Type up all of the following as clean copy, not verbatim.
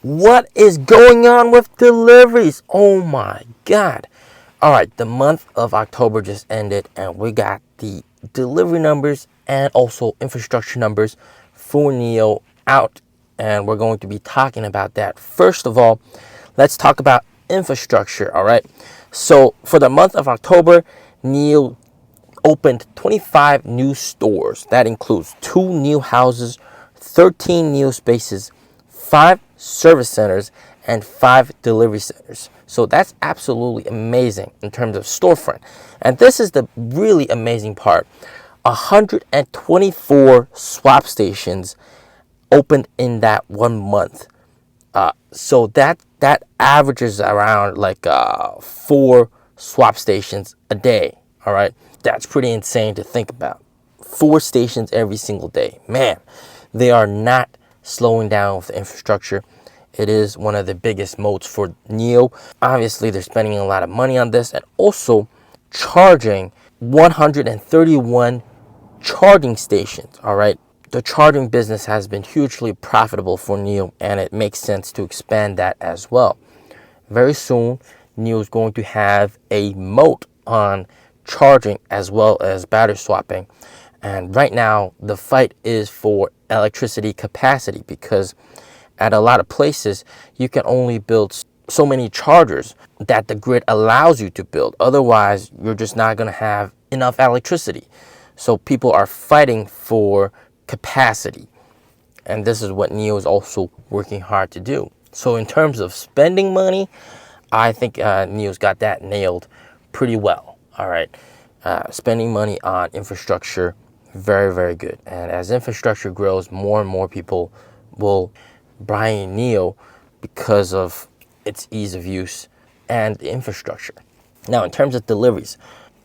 What is going on with deliveries? Oh my God. All right, the month of October just ended and we got the delivery numbers and also infrastructure numbers for NIO out. And we're going to be talking about that. First of all, let's talk about infrastructure. All right. So for the month of October, NIO opened 25 new stores. That includes 2 new houses, 13 new spaces, 5 service centers, and 5 delivery centers. So that's absolutely amazing in terms of storefront. And this is the really amazing part. 124 swap stations opened in that 1 month. So that averages around like 4 swap stations a day. All right, that's pretty insane to think about. 4 stations every single day. Man, they are not slowing down with the infrastructure. It is one of the biggest moats for NIO. Obviously, they're spending a lot of money on this and also charging 131 charging stations. All right, the charging business has been hugely profitable for NIO, and it makes sense to expand that as well. Very soon, NIO is going to have a moat on charging as well as battery swapping. And right now, the fight is for electricity capacity, because at a lot of places, you can only build so many chargers that the grid allows you to build. Otherwise, you're just not going to have enough electricity. So people are fighting for capacity. And this is what NIO is also working hard to do. So in terms of spending money, I think NIO's got that nailed pretty well. All right. Spending money on infrastructure, very, very good. And as infrastructure grows, more and more people will buy NIO because of its ease of use and the infrastructure. Now, in terms of deliveries,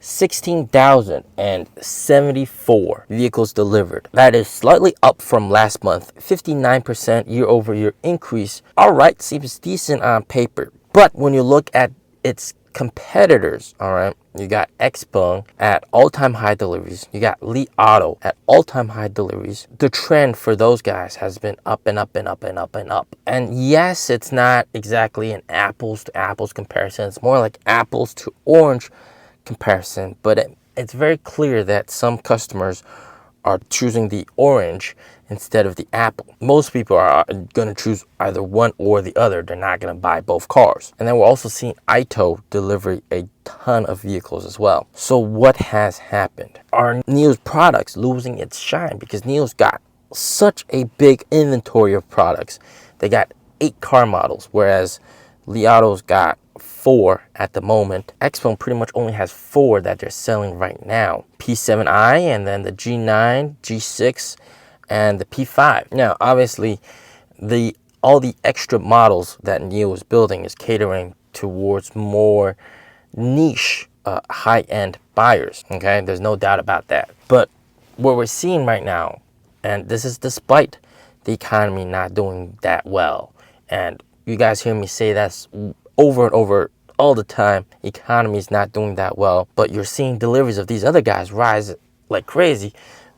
16,074 vehicles delivered. That is slightly up from last month, 59% year-over-year increase. All right, seems decent on paper. But when you look at its competitors, all right, you got Xpeng at all-time high deliveries. You got Li Auto at all-time high deliveries. The trend for those guys has been up and up and up and up and up. And yes, it's not exactly an apples to apples comparison. It's more like apples to orange comparison, but it's very clear that some customers are choosing the orange instead of the apple. Most people are going to choose either one or the other. They're not going to buy both cars. And then we're also seeing ATH deliver a ton of vehicles as well. So what has happened? Are NIO's products losing its shine? Because NIO's got such a big inventory of products. They got 8 car models, whereas Li Auto's got 4 at the moment. Xpeng pretty much only has 4 that they're selling right now. P7i, and then the G9, G6, and the P5. Now, obviously, all the extra models that NIO is building is catering towards more niche, high-end buyers. Okay, there's no doubt about that. But what we're seeing right now, and this is despite the economy not doing that well, and you guys hear me say that's over and over all the time, economy is not doing that well, but you're seeing deliveries of these other guys rise like crazy.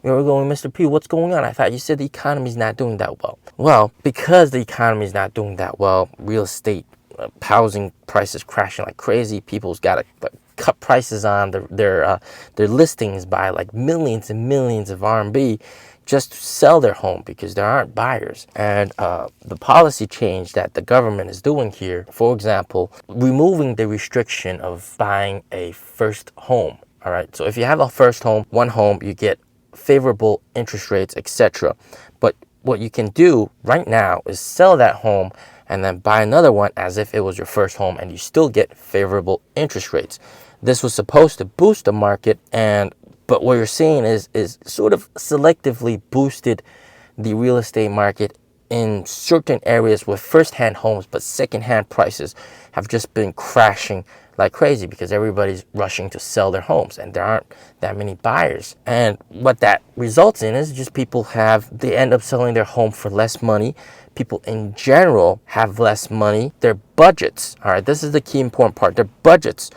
You're going, Mr. P, what's going on? I thought you said the economy's not doing that well. Well, because the economy's not doing that well, real estate, housing prices crashing like crazy. People's got to cut prices on their listings by like millions and millions of RMB just to sell their home because there aren't buyers. And the policy change that the government is doing here, for example, removing the restriction of buying a first home. All right, so if you have a first home, one home, you get favorable interest rates, etc. But what you can do right now is sell that home and then buy another one as if it was your first home, and you still get favorable interest rates. This was supposed to boost the market, but what you're seeing is sort of selectively boosted the real estate market in certain areas with first-hand homes, but second-hand prices have just been crashing like crazy because everybody's rushing to sell their homes and there aren't that many buyers. And what that results in is just they end up selling their home for less money. People in general have less money. Their budgets, all right, this is the key important part, their budgets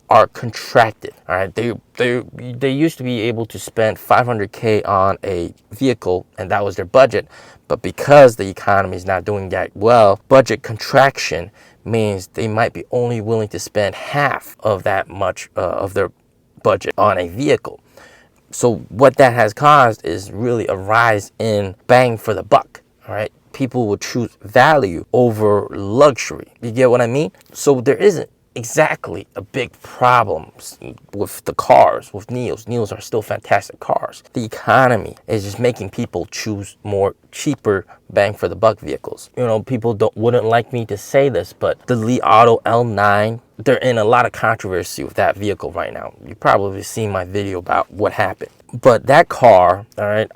are contracted. All right, they used to be able to spend 500K on a vehicle, and that was their budget. But because the economy is not doing that well, budget contraction means they might be only willing to spend half of that much of their budget on a vehicle. So what that has caused is really a rise in bang for the buck. All right, people will choose value over luxury. You get what I mean? So there isn't exactly a big problem with the cars, with NIOs. NIOs are still fantastic cars. The economy is just making people choose more cheaper bang for the buck vehicles. You know, people wouldn't like me to say this, but the Li Auto L9, they're in a lot of controversy with that vehicle right now. You probably seen my video about what happened. But that car, all right,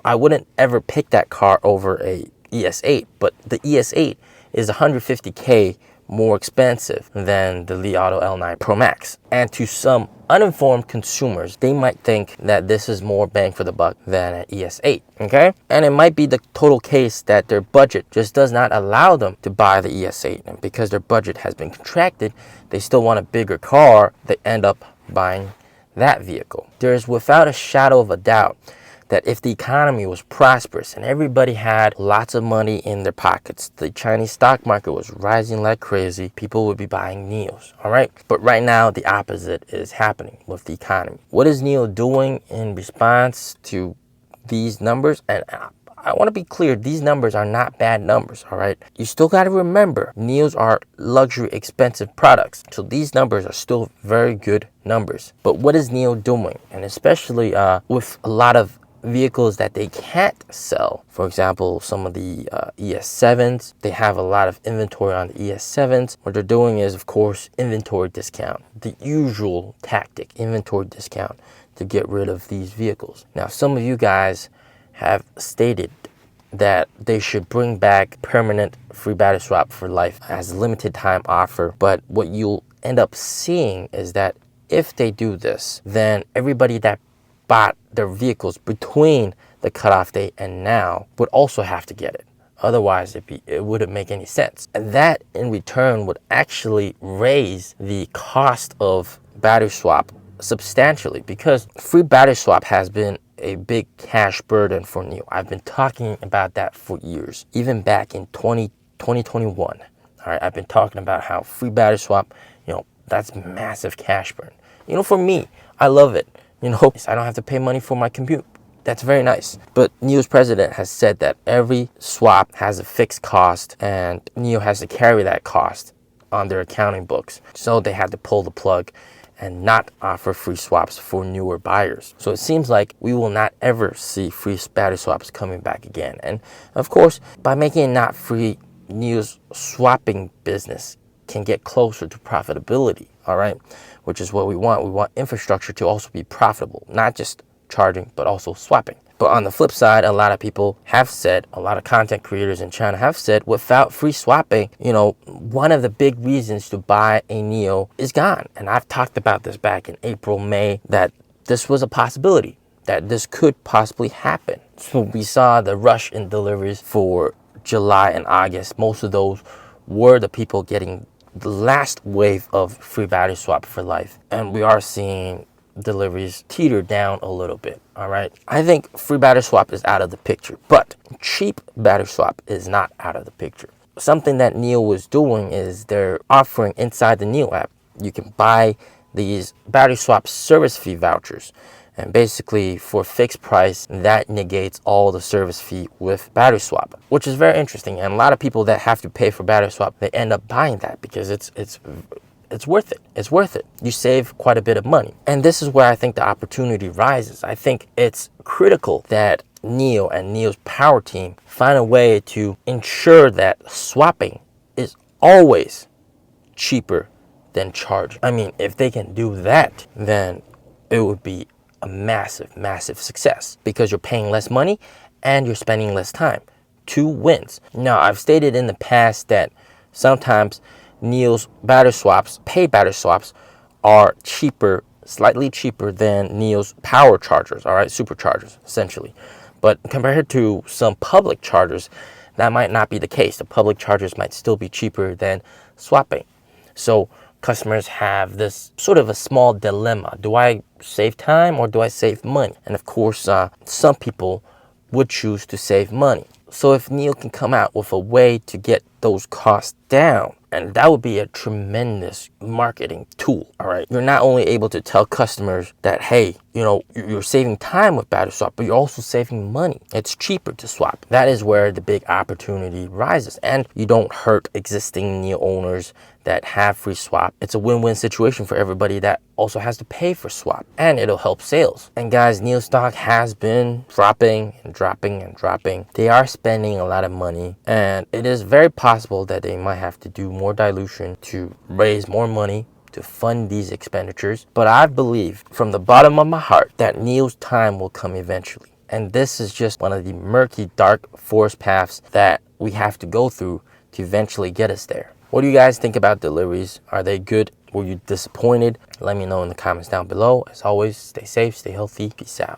I wouldn't ever pick that car over a ES8, but the ES8 is 150K more expensive than the Li Auto L9 Pro Max. And to some uninformed consumers, they might think that this is more bang for the buck than an ES8, okay? And it might be the total case that their budget just does not allow them to buy the ES8. And because their budget has been contracted, they still want a bigger car, they end up buying that vehicle. There is without a shadow of a doubt that if the economy was prosperous and everybody had lots of money in their pockets, the Chinese stock market was rising like crazy, people would be buying NIOs, all right? But right now, the opposite is happening with the economy. What is NIO doing in response to these numbers? And I want to be clear, these numbers are not bad numbers, all right? You still got to remember, NIOs are luxury expensive products. So these numbers are still very good numbers. But what is NIO doing? And especially with a lot of vehicles that they can't sell. For example, some of the ES7s, they have a lot of inventory on the ES7s. What they're doing is, of course, inventory discount. The usual tactic, inventory discount to get rid of these vehicles. Now, some of you guys have stated that they should bring back permanent free battery swap for life as a limited time offer. But what you'll end up seeing is that if they do this, then everybody that bought their vehicles between the cutoff date and now would also have to get it. Otherwise, it wouldn't make any sense. And that in return would actually raise the cost of battery swap substantially, because free battery swap has been a big cash burden for NIO. I've been talking about that for years, even back in 2021. All right, I've been talking about how free battery swap, that's massive cash burn. For me, I love it. I don't have to pay money for my commute. That's very nice. But NIO's president has said that every swap has a fixed cost and NIO has to carry that cost on their accounting books. So they had to pull the plug and not offer free swaps for newer buyers. So it seems like we will not ever see free battery swaps coming back again. And of course, by making it not free, NIO's swapping business can get closer to profitability, all right? Which is what we want. We want infrastructure to also be profitable, not just charging, but also swapping. But on the flip side, a lot of people have said, a lot of content creators in China have said, without free swapping, one of the big reasons to buy a NIO is gone. And I've talked about this back in April, May, that this was a possibility, that this could possibly happen. So we saw the rush in deliveries for July and August. Most of those were the people getting the last wave of free battery swap for life. And we are seeing deliveries teeter down a little bit, all right? I think free battery swap is out of the picture, but cheap battery swap is not out of the picture. Something that NIO was doing is they're offering inside the NIO app, you can buy these battery swap service fee vouchers. And basically, for fixed price, that negates all the service fee with battery swap, which is very interesting. And a lot of people that have to pay for battery swap, they end up buying that because it's worth it. It's worth it. You save quite a bit of money. And this is where I think the opportunity rises. I think it's critical that NIO and NIO's power team find a way to ensure that swapping is always cheaper than charging. I mean, if they can do that, then it would be a massive success, because you're paying less money and you're spending less time. 2 wins. Now, I've stated in the past that sometimes NIO's battery swaps, paid battery swaps, are cheaper, slightly cheaper than NIO's power chargers, all right, superchargers, essentially. But compared to some public chargers, that might not be the case. The public chargers might still be cheaper than swapping. So customers have this sort of a small dilemma. Do I save time or do I save money? And of course, some people would choose to save money. So if NIO can come out with a way to get those costs down, and that would be a tremendous marketing tool. All right, you're not only able to tell customers that, hey, you know, you're saving time with battery swap, but you're also saving money. It's cheaper to swap. That is where the big opportunity rises, and you don't hurt existing NIO owners that have free swap. It's a win-win situation for everybody that also has to pay for swap, and it'll help sales. And guys, NIO stock has been dropping and dropping and dropping. They are spending a lot of money, and it is very possible that they might have to do more dilution to raise more money to fund these expenditures. But I believe from the bottom of my heart that NIO's time will come eventually. And this is just one of the murky, dark forest paths that we have to go through to eventually get us there. What do you guys think about deliveries? Are they good? Were you disappointed? Let me know in the comments down below. As always, stay safe, stay healthy. Peace out.